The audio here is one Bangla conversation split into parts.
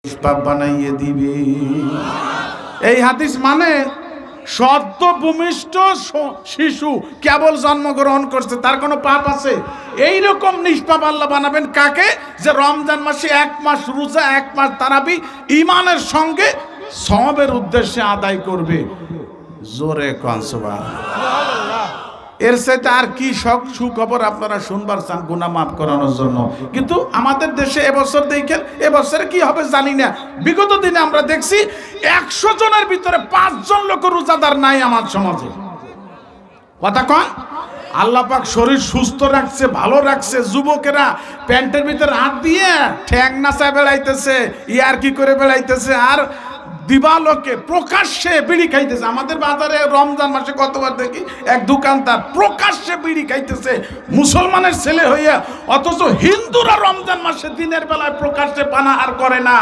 নিষ্পাপ বানাইয়ে দিবে। এই হাদিস মানে সদ্য ভূমিষ্ঠ শিশু কেবল জন্মগ্রহণ করছে, তার কোনো পাপ আছে? এইরকম নিষ্পাপ আল্লাহ বানাবেন কাকে? যে রমজান মাসে 1 মাস রোজা, 1 মাস তারাবি ঈমানের সঙ্গে সওয়াবের উদ্দেশ্যে আদায় করবে। জোরে কোন সুবহানাল্লাহ। এর সাথে আর কি সুখবর আপনারা শুনবার চান গুনাহ মাফ করানোর জন্য? কিন্তু আমাদের দেশে এবছর দেখেন, এবছরে কি হবে জানি না, বিগত দিনে আমরা দেখছি 100 জনের ভিতরে 5 জন লোক রোজাদার নাই আমার সমাজে। কথা কন। আল্লাহ পাক শরীর সুস্থ রাখছে, ভালো রাখছে, যুবকেরা প্যান্টের ভিতরে হাত দিয়ে ঠ্যাং নাচায় বেড়াইতেছে, ইয়ার কি করে বেড়াইতেছে, আর দিবালোকে প্রকাশ্যে বিড়ি খাইতেছে। আমাদের বাজারে রমজান মাসে কতবার দেখি এক দোকানদার প্রকাশ্যে বিড়ি খাইতেছে, মুসলমানের ছেলে হইয়া। অথচ হিন্দুরা রমজান মাসে দিনের বেলায় প্রকাশ্যে পানাহার করে না,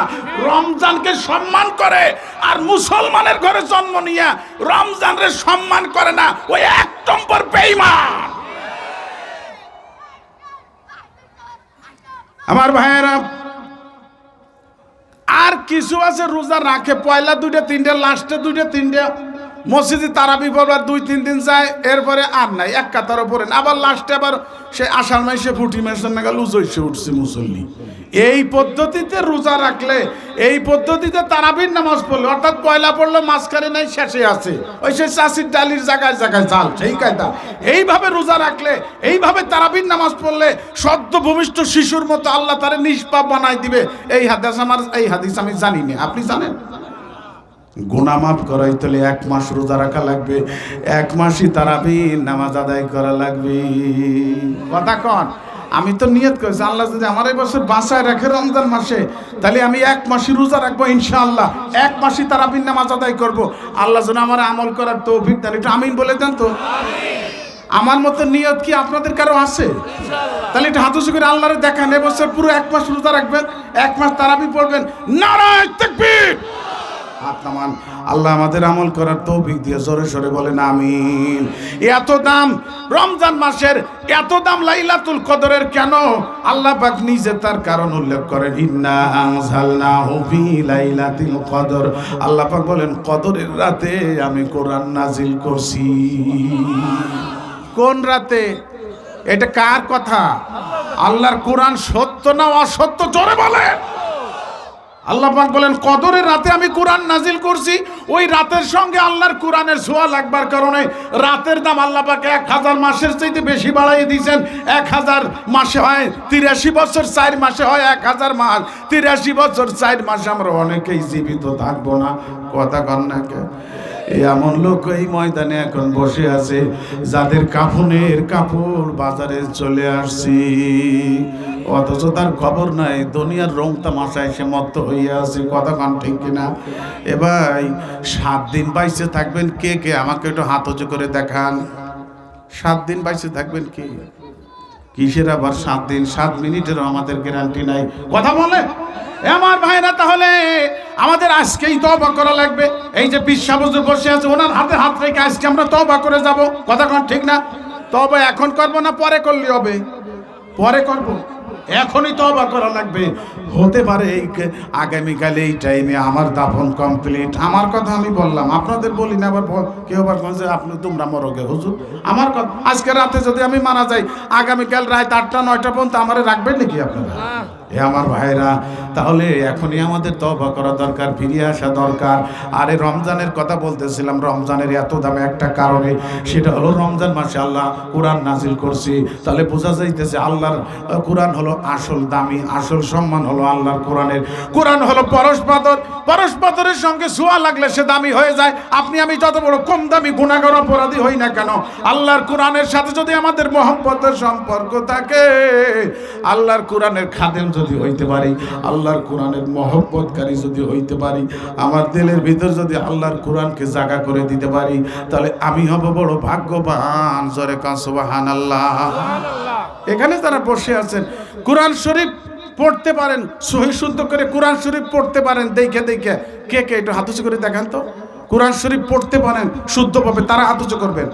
রমজানকে সম্মান করে। আর মুসলমানের ঘরে জন্ম নিয়ে রমজানের সম্মান করে না, ওই 1 নম্বর বেঈমান। আমার ভাইয়েরা, আর কিছু আছে রোজা রাখে, পয়লা 2টা 3টা, লাস্টে 2টা 3টা, মসজিদে তারাবি পড়বার 2-3 দিন যায়, এরপরে আর নাই, এক কাতারও পড়েন। আবার লাস্টে আবার সে আষাঢ় মাসে ফুটি মাসের নাগাল লুজইসে উঠছে মুসল্লি। এই পদ্ধতিতে রোজা রাখলে, এই পদ্ধতিতে তারাবির নামাজ পড়লে, অর্থাৎ পয়লা পড়লে মাঝখানে নাই, শেষে আছে, ওই সে চাষির ডালির জায়গায় জায়গায় চাল, সেই কায়দা। এইভাবে রোজা রাখলে, এইভাবে তারাবির নামাজ পড়লে সদ্য ভূমিষ্ঠ শিশুর মতো আল্লাহ তারে নিষ্পাপ বানাই দিবে। এই হাদিস আমি জানি না, আপনি জানেন? গুনাহ মাফ করাইতে হলে 1 মাস রোজা রাখা লাগবে, 1 মাসই তারাবির নামাজ আদায় করা লাগবে। কথা কন। আমি তো নিয়ত করেছি, আল্লাহ যদি আমার এই বছর বাঁচায় রাখে রমজান মাসে, তাহলে আমি 1 মাসই রোজা রাখবো ইনশাআল্লাহ, 1 মাসই তারাবির নামাজ আদায় করব। আল্লাহ যেন আমার আমল করার তৌফিক দেন। একটু আমিন বলে দেন তো। আমার মতো নিয়ত কি আপনাদের কারো আছে? তাহলে একটু হাত উঁচু করে আল্লাহরে দেখান, এবছর পুরো 1 মাস রোজা রাখবেন, 1 মাস তারাবি পড়বেন। নারায়ে তাকবীর। হাত নামান। আল্লাহ আমাদের আমল করার তৌফিক দিয়ে জোরে সরে বলেন আমিন। এত দাম রমজান মাসের, এত দাম লাইলাতুল কদরের কেন? আল্লাহ পাক নিজে তার কারণ উল্লেখ করেন, ইন্না আনজালনাহু ফি লাইলাতিল কদর। আল্লাহ পাক বলেন কদরের রাতে আমি কোরআন নাজিল করছি। কোন রাতে? এটা কার কথা? আল্লাহর কোরআন সত্য না অসত্য? জোরে বলেন। আল্লাহ পাক বলেন কদরের রাতে আমি কোরআন নাজিল করছি। ওই রাতের সঙ্গে আল্লাহর কোরআনের ছোঁয়া লাগবার কারণে রাতের দাম আল্লাহ পাক 1000 মাসের চাইতে বেশি বাড়াইয়ে দিয়েছেন। 1000 মাসে হয় 83 বছর, 4 মাসে হয় 1000 মাস। 83 বছর 4 মাসে আমরা অনেকেই জীবিত থাকবো না। কথা কন না কে? এমন লোক এই ময়দানে এখন বসে আছে যাদের কাফনের কাপড় বাজারে চলে আসছি, অথচ তার খবর নাই, দুনিয়ার রং তামাশায় সে মত্ত হইয়া আছে। কথা কান ঠিক কিনা? এ ভাই, 7 দিন বাইসে থাকবেন কে কে? আমাকে একটু হাত উঁচু করে দেখান। 7 দিন বাইসে থাকবেন কে? কিসের আবার 7 দিন? 7 মিনিটেরও আমাদের গ্যারান্টি নাই। কথা বলে আমার ভাইরা, তাহলে আমাদের আজকেই তওবা করা লাগবে। এই যে পীর সাহেব হুজুর বসে আছে, ওনার হাতে হাত রেখে আজকে আমরা তওবা করে যাব। কথা কোন ঠিক না? তওবা এখন করব না পরে করলে হবে? পরে করব, এখনই তওবা করা লাগবে। হতে পারে এই আগামীকাল এই টাইমে আমার দাফন কমপ্লিট। আমার কথা আমি বললাম, আপনাদের বলি না। আবার কেউ আবার বলছে আপনি তোমরা মরগে হুজুর। আমার কথা, আজকে রাতে যদি আমি মারা যাই, আগামীকাল রাত 8টা-9টা পর্যন্ত আমারে রাখবেন নাকি আপনারা? এ আমার ভাইরা, তাহলে এখনই আমাদের তওবা করা দরকার, ফিরে আসা দরকার। আরে রমজানের কথা বলতেছিলাম, রমজানের এত দামে একটা কারণে, সেটা হলো রমজান মাসে আল্লাহ কোরআন নাজিল করছি। তাহলে বোঝা যাইতেছে আল্লাহর কোরআন হলো আসল দামি, আসল সম্মান হলো আল্লাহর কোরআনের। কোরআন হলো পরশপাথর, পরশপাথরের সঙ্গে ছোঁয়া লাগলে সে দামি হয়ে যায়। আপনি আমি যত বড় কম দামি গুনাহগার অপরাধী হই না কেন, আল্লাহর কোরআনের সাথে যদি আমাদের মহব্বতের সম্পর্ক থাকে, আল্লাহর কোরআনের খাদেম যদি হইতে পারি, আল্লাহর কোরআনের মহব্বতকারী যদি হইতে পারি, আমার দিলের ভিতর যদি আল্লাহর কোরআনকে জায়গা করে দিতে পারি, তাহলে আমি হব বড় ভাগ্যবান। জোরে কান সুবহানাল্লাহ। এখানে যারা বসে আছেন কোরআন শরীফ পড়তে পারেন, সহি শুদ্ধ করে কোরআন শরীফ পড়তে পারেন, দেখে দেখে কে কে একটু হাত উঁচু করে দেখান তো। কোরআন শরীফ পড়তে পারেন শুদ্ধভাবে, তারা হাত উঁচু করবেন।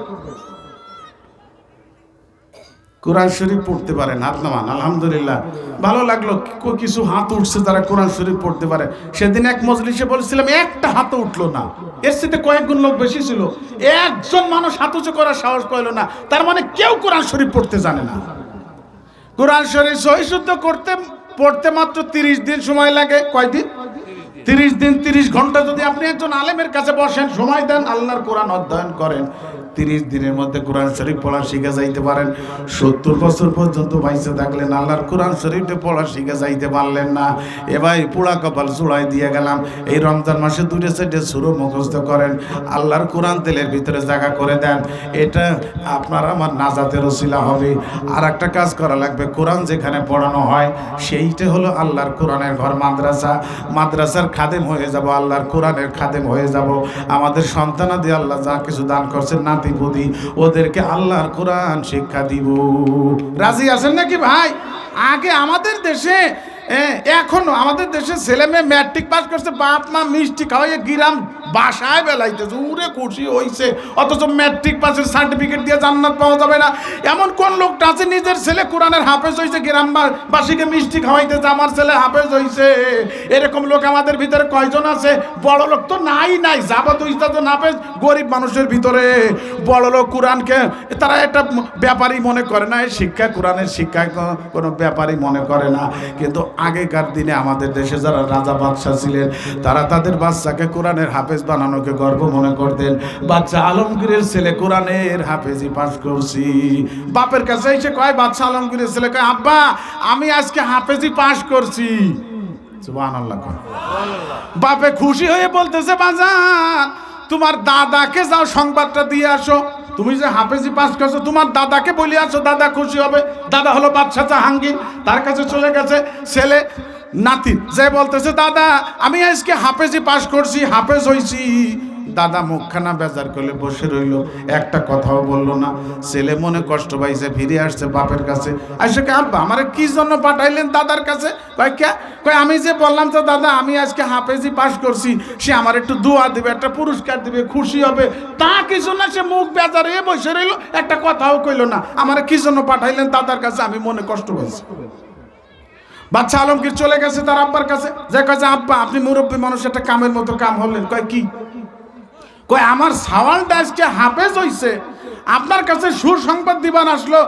কোরআন শরীফ পড়তে পারেন, হাত নামান। আলহামদুলিল্লাহ, ভালো লাগলো কিছু হাত উঠছে তারা কোরআন শরীফ পড়তে পারে। সেদিন এক মজলিসে বলছিলাম একটা হাত উঠলো না, এর সাথে কয়েক গুণ লোক বেশি ছিল, একজন মানুষ হাত উঁচু করার সাহস পাইল না। তার মানে কেউ কোরআন শরীফ পড়তে জানে না। কোরআন শরীফ সহি শুদ্ধ পড়তে মাত্র 30 দিন সময় লাগে। কয়দিন? 30 দিন। 30 ঘন্টা যদি আপনি একজন আলেমের কাছে বসেন, সময় দেন, আল্লাহর কোরআন অধ্যয়ন করেন, 30 দিনের মধ্যে কোরআন শরীফ পড়া শিখে যাইতে পারেন। 70 বছর পর্যন্ত বাইসে থাকলেন, আল্লাহর কোরআন শরীফে পড়া শিখে যাইতে পারলেন না। এবার পোড়া কপাল চূড়াই দিয়ে গেলাম। এই রমজান মাসে 2 সূরা মুখস্থ করেন, আল্লাহর কোরআন তেলের ভিতরে জায়গা করে দেন। এটা আপনার আমার নাজাতের ওসিলা হবে। আর একটা কাজ করা লাগবে, কোরআন যেখানে পড়ানো হয় সেইটা হলো আল্লাহর কোরআনের ঘর, মাদ্রাসা। মাদ্রাসার খাদেম হয়ে যাব, আল্লাহর কোরআনের খাদেম হয়ে যাব। আমাদের সন্তানাদি আল্লাহ যা কিছু দান করছেন নাতিপুতি, ওদেরকে আল্লাহর কোরআন শিক্ষা দিব। রাজি আছেন নাকি ভাই? আগে আমাদের দেশে, এখনো আমাদের দেশে ছেলে মেয়ে ম্যাট্রিক পাস করছে, বাপ মা মিষ্টি খাওয়াইয়ে গিরাম বাসায় বেলাইতেছে, উড়ে খুশি হইছে। অথচ ম্যাট্রিক পাসের সার্টিফিকেট দিয়ে জান্নাত পাওয়া যাবে না। এমন কোন লোকটা আছে নিজের ছেলে কোরআনের হাফেজ হইছে, গ্রামবাসীকে মিষ্টি খাওয়াইতেছে, আমার ছেলে হাফেজ হইছে? এরকম লোক আমাদের ভিতরে কয়জন আছে? বড় লোক তো নাই, যাবত তো হাফেজ। গরিব মানুষের ভিতরে বড় লোক কোরআনকে তারা একটা ব্যাপারই মনে করে না, শিক্ষা কোরআনের শিক্ষা কোনো ব্যাপারই মনে করে না। কিন্তু আগেকার দিনে আমাদের দেশে যারা রাজা বাদশাহ ছিলেন, তারা তাদের বাচ্চাকে কোরআনের হাফেজ বানানোকে গর্ব মনে করতেন। বাচ্চা আলমগীরের ছেলে কোরআনের হাফেজি পাস করছি। বাপের কাছে এসে কয়, বাচ্চা আলমগীরের ছেলে কয়, আব্বা আমি আজকে হাফেজি পাস করছি। সুবহানাল্লাহ। বাপে খুশি হয়ে বলতেছে, বাজান তোমার দাদাকে যাও সংবাদটা দিয়ে আসো, তুমি যে হাফেজি পাস করছো তোমার দাদাকে বলে আসো, দাদা খুশি হবে। দাদা হলো বাদশাহ জাহাঙ্গীর, তার কাছে চলে গেছে ছেলে নাতি, যে বলতেছে, দাদা আমি আজকে হাফেজি পাস করছি, হাফেজ হইছি। দাদা মুখখানা বেজার করে বসে রইল, একটা কথাও বললো না। ছেলে মনে কষ্ট পাইছে, ফিরে আসছে বাপের কাছে। আসে কে, আব্বা আমারে কি জন্য পাঠাইলেন দাদার কাছে? কয় আমি যে বললাম তো দাদা আমি আজকে হাফেজি পাস করছি, সে আমার একটু দোয়া দিবে, একটা পুরস্কার দিবে, খুশি হবে। তা কিছু না, সে মুখ বেজার হয়ে বসে রইল, একটা কথাও কইলো না। আমারে কি জন্য পাঠাইলেন দাদার কাছে, আমি মনে কষ্ট পাইছি। বাচ্চা আলমগীর চলে গেছে তার আব্বার কাছে, যে কাছে, আব্বা আপনি মুরব্বী মানুষ, একটা কামের মতো কাম হলেন। কয় কি? কয় আমার সাওয়ালটা আজকে হাফেজ হইছে, আপনার কাছে সুসংবাদ দিবার আসলো,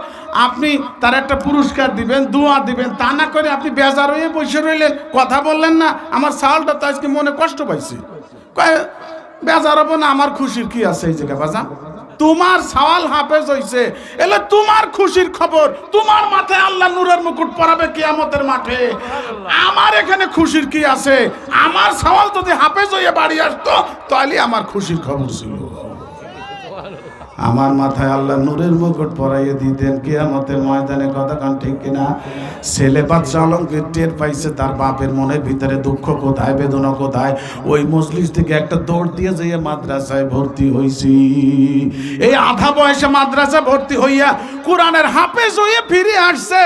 আপনি তার একটা পুরস্কার দিবেন, দোয়া দিবেন, তা না করে আপনি বেজার হয়ে বসে রইলেন, কথা বললেন না। আমার সাওয়ালটা তো আজকে মনে কষ্ট পাইছি। কয় বেজার হবো না, আমার খুশির কি আছে এই জায়গা বাজান? তোমার সাওয়াল হাফেজ হইছে, এলে তোমার খুশির খবর, তোমার মাথায় আল্লাহ নূরের মুকুট পরাবে কিয়ামতের মাঠে। আমার এখানে খুশির কি আছে? আমার সাওয়াল যদি হাফেজ হয়ে বাড়ি আসতো তাহলে আমার খুশির খবর ছিল। আমার মাথায় আল্লাহ নূরের মুকুট পরাইয়ে দিতেন কিয়ামতের ময়দানে। কথা কান ঠিক কিনা? ছেলে বাদশা আলমগীর টের পাইছে তার বাপের মনের ভিতরে দুঃখ কোথায়, বেদনা কোথায়। ওই মজলিস থেকে একটা দৌড় দিয়ে যাইয়া মাদ্রাসায় ভর্তি হইছি। এই আধা বয়সে মাদ্রাসা ভর্তি হইয়া কোরআনের হাফেজ হয়ে ফিরে আসছে।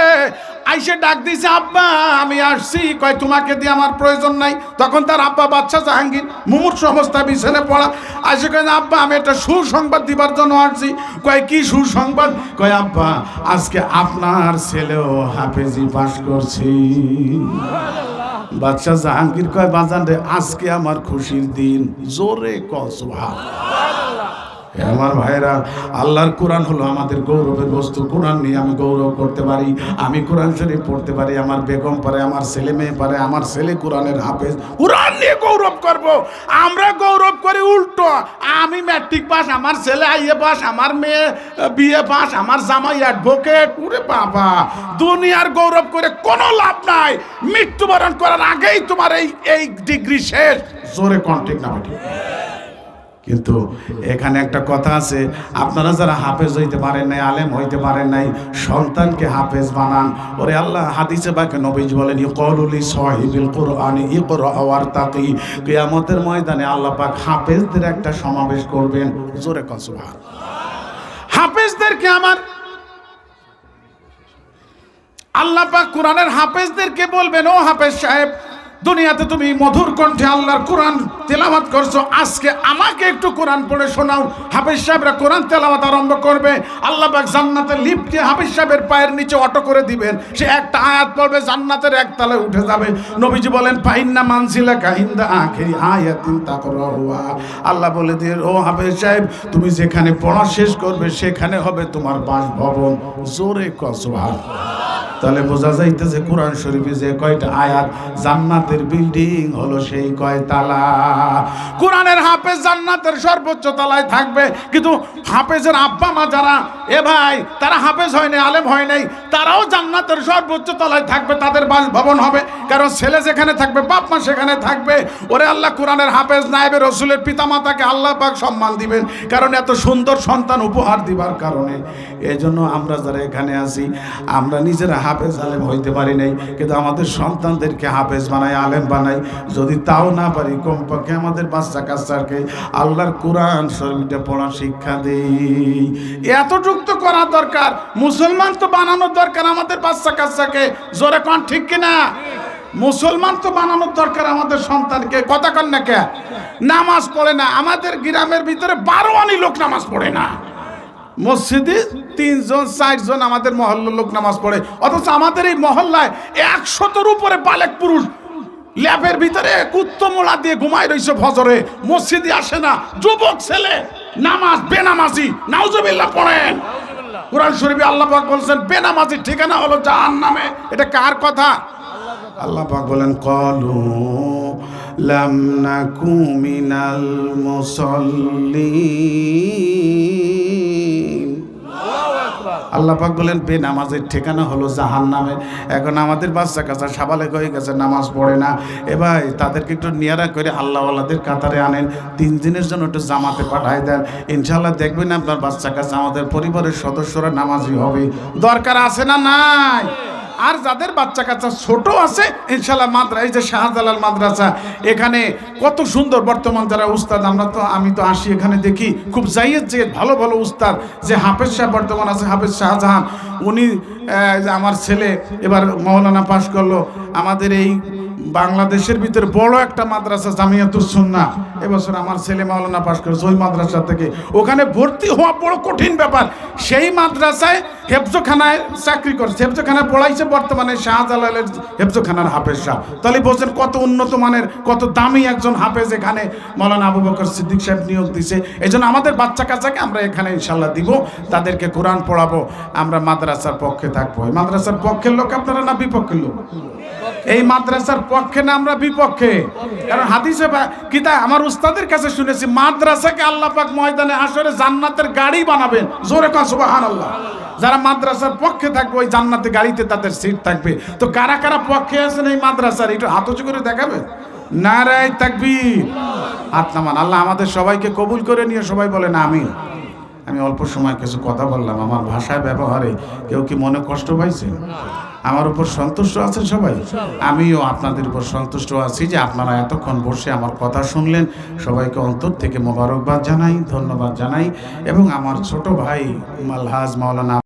আইসে ডাক দিয়েছে, আব্বা আমি আসছি। কয় তোমাকে দিয়ে আমার প্রয়োজন নাই। তখন তার আব্বা বাদশাহ জাহাঙ্গীর মুমূর্ষু অবস্থা বিছানে পড়া। আইসে কয়, আব্বা আমি একটা সুসংবাদ দিবার জন্য আসছি। কয় কি সুসংবাদ? কয় আব্বা আজকে আপনার ছেলেও হাফেজি পাস করছি। বাদশাহ জাহাঙ্গীর কয়, বাজান রে আজকে আমার খুশির দিন। জোরে কও সুবহানাল্লাহ। আমার ভাইরা, আল্লাহর কোরআন হলো আমাদের গৌরবের বস্তু। কোরআন নিয়ে আমি গৌরব করতে পারি। আমি কোরআন শরীফ পড়তে পারি, আমার বেগম পারে, আমার ছেলে মেয়ে পারে, আমার ছেলে কোরআনের হাফেজ। কোরআন নিয়ে গৌরব করব। আমরা গৌরব করি উল্টো, আমি ম্যাট্রিক পাস, আমার ছেলে আইএ পাস, আমার মেয়ে বিএ পাস, আমার জামাই অ্যাডভোকেট। ওরে বাবা, দুনিয়ার গৌরব করে কোনো লাভ নাই। মৃত্যুবরণ করার আগেই তোমার এই ডিগ্রি শেষ। জোরে কন্টেক্ট না বেটি। কিন্তু এখানে একটা কথা আছে, আপনারা যারা হাফেজ হইতে পারেন নাই, আলেম হইতে পারেন নাই, সন্তানকে হাফেজ বানান। ওরে আল্লাহ হাদিসে পাকে নবীজি বলেন, ইকরাউলি সাহিবিল কুরআনি ইকরা ওয়ারতাকি। কিয়ামতের ময়দানে আল্লাহ পাক হাফেজদের একটা সমাবেশ করবেন। জোরে কও সুবহানাল্লাহ। হাফেজদেরকে আমার আল্লাহ পাক কোরআনের হাফেজদেরকে বলবেন, ও হাফেজ সাহেব দুনিয়াতে তুমি মধুর কণ্ঠে আল্লাহর কোরআন তেলাওয়াত করছো, আজকে আমাকে একটু কোরআন পড়ে শোনাও। হাফেজ সাহেবরা কোরআন তেলাওয়াত আরম্ভ করবে, আল্লাহ পাক জান্নাতের লিফট দিয়ে হাফেজ সাহেবের পায়ের নিচে অটো করে দিবেন, সে একটা আয়াত পড়বে, জান্নাতের একতলায় উঠে যাবে। নবীজি বলেন ফাইন্না মানজিলাকা ইনদা আখিরি আয়াতিন তাকরাউহা, আল্লাহ বলে দিয়ে ও হাফেজ সাহেব তুমি যেখানে পড়া শেষ করবে সেখানে হবে তোমার বাসভবন। জোরে কও সুবহানাল্লাহ। তাহলে বোঝা যাইতেছে কোরআন শরীফে যে কয়টা আয়াত, জান্নাতের বিল্ডিং হলো সেই কয় তালা। কোরআনের হাফেজ জান্নাতের সর্বোচ্চ তলায় থাকবে, কিন্তু হাফেজের আব্বা মা যারা এ ভাই তারা হাফেজ হয় নাই, আলেম হয় নাই, তারাও জান্নাতের সর্বোচ্চ তলায় থাকবে, তাদের বাসভবন হবে। কারণ ছেলে যেখানে থাকবে বাপ মা সেখানে থাকবে। ওরে আল্লাহ কোরআনের হাফেজ নায়েবে রসুলের পিতামাতাকে আল্লাহ পাক সম্মান দিবেন, কারণ এত সুন্দর সন্তান উপহার দিবার কারণে। এই জন্য আমরা যারা এখানে আছি আমরা নিজেরা হাফেজ আলেম হইতে পারি নাই, কিন্তু আমাদের সন্তানদেরকে হাফেজ বানাই, আলেম বানাই। যদি তাও না পারি কমপক্ষে আমাদের বাচ্চা কাচ্চাকে আল্লাহর কোরআন শরীফটা পড়া শিক্ষা দেই। এতটুকু তো করা দরকার। মুসলমান তো বানানোর দরকার আমাদের বাচ্চা কাচ্চাকে। জোরে কোন ঠিক কিনা? মুসলমান তো বানানোর দরকার আমাদের সন্তানকে। কথা কন না কে? নামাজ পড়ে না আমাদের গ্রামের ভিতরে 12 আনি লোক নামাজ পড়ে না। মসজিদে 3 জন 4 জন আমাদের মহল্লার লোক নামাজ পড়ে, অথচ আমাদের এই মহল্লায় 100-এর উপরে বালেক পুরুষ ল্যাবের ভিতরে কুত্তমোলা দিয়ে ঘুমায় রইছে ফজরে, মসজিদে আসে না। যুবক ছেলে নামাজ বেনামাজি, নাউজুবিল্লাহ পড়েন। কোরআন শরীফে আল্লাহ পাক বলেছেন বেনামাজি ঠিকানা হলো জাহান্নামে। এটা কার কথা? আল্লাহ পাক বলেন ক্বালু লাম নাকু মিনাল মুসাল্লিন। আল্লাহ পাক বলেন বেনামাজের ঠিকানা হলো জাহান্নামে। এখন আমাদের বাচ্চা কাচ্চা সাবালেক হয়ে গেছে, নামাজ পড়ে না। এ ভাই তাদেরকে একটু নিয়ারা করে আল্লাহওয়ালাদের কাতারে আনেন, 3 দিনের জন্য একটু জামাতে পাঠায় দেন, ইনশাআল্লাহ দেখবেন আপনার বাচ্চা কাচ্চা আমাদের পরিবারের সদস্যরা নামাজি হবে। দরকার আছে না নাই? আর যাদের বাচ্চা কাচ্চা ছোট আছে ইনশাআল্লাহ মাদ্রাসা, এই যে শাহজালাল মাদ্রাসা, এখানে কত সুন্দর বর্তমান যারা উস্তাদ, আমি তো আসি এখানে দেখি খুব জায়েজ যে ভালো ভালো উস্তাদ। যে হাফেজ সাহেব বর্তমান আছে হাফেজ শাহজাহান, উনি আমার ছেলে এবার মাওলানা পাশ করলো। আমাদের এই বাংলাদেশের ভিতরে বড় একটা মাদ্রাসা জামিয়াতুস সুন্নাহ, এবছর আমার ছেলে মাওলানা পাশ করেছে ওই মাদ্রাসা থেকে। ওখানে ভর্তি হওয়া বড় কঠিন ব্যাপার। সেই মাদ্রাসায় হেফজখানায় চাকরি করছে, হেফজখানায় পড়াইছে বর্তমানে শাহজালালের হেফজখানার হাফেজ সাহেব। তাহলে বলছেন কত উন্নত মানের, কত দামি একজন হাফেজ এখানে মাওলানা আবু বকর সিদ্দিক সাহেব নিয়োগ দিছে। এই জন্য আমাদের বাচ্চা কাচ্চাকে আমরা এখানে ইনশাল্লাহ দিব, তাদেরকে কোরআন পড়াবো। আমরা মাদ্রাসার পক্ষে থাকবো। এই মাদ্রাসার পক্ষের লোক আপনারা না বিপক্ষের লোক? এই মাদ্রাসার পক্ষে না আমরা বিপক্ষে। কারণ হাদিসে কিতা আমার উস্তাদের কাছে শুনেছি মাদ্রাসাকে আল্লাহ পাক ময়দানে হাশরে জান্নাতের গাড়ি বানাবেন। জোরে কও সুবহানাল্লাহ। যারা মাদ্রাসার পক্ষে থাকবে ওই জান্নাতের গাড়িতে তাদের সিট থাকবে। তো কারা কারা পক্ষে আছেন এই মাদ্রাসার একটু হাত উঁচু করে দেখাবেন। নারায়ে তাকবীর। হাত নামান। আল্লাহ আমাদের সবাইকে কবুল করে নিয়ে সবাই বলেন আমিন। আমি অল্প সময় কিছু কথা বললাম, আমার ভাষায় ব্যবহারে কেউ কি মনে কষ্ট পাইছে? আমার উপর সন্তুষ্ট আছেন সবাই? আমিও আপনাদের উপর সন্তুষ্ট আছি যে আপনারা এতক্ষণ বসে আমার কথা শুনলেন। সবাইকে অন্তর থেকে মোবারকবাদ জানাই, ধন্যবাদ জানাই। এবং আমার ছোট ভাই মালহাজ মাওলানা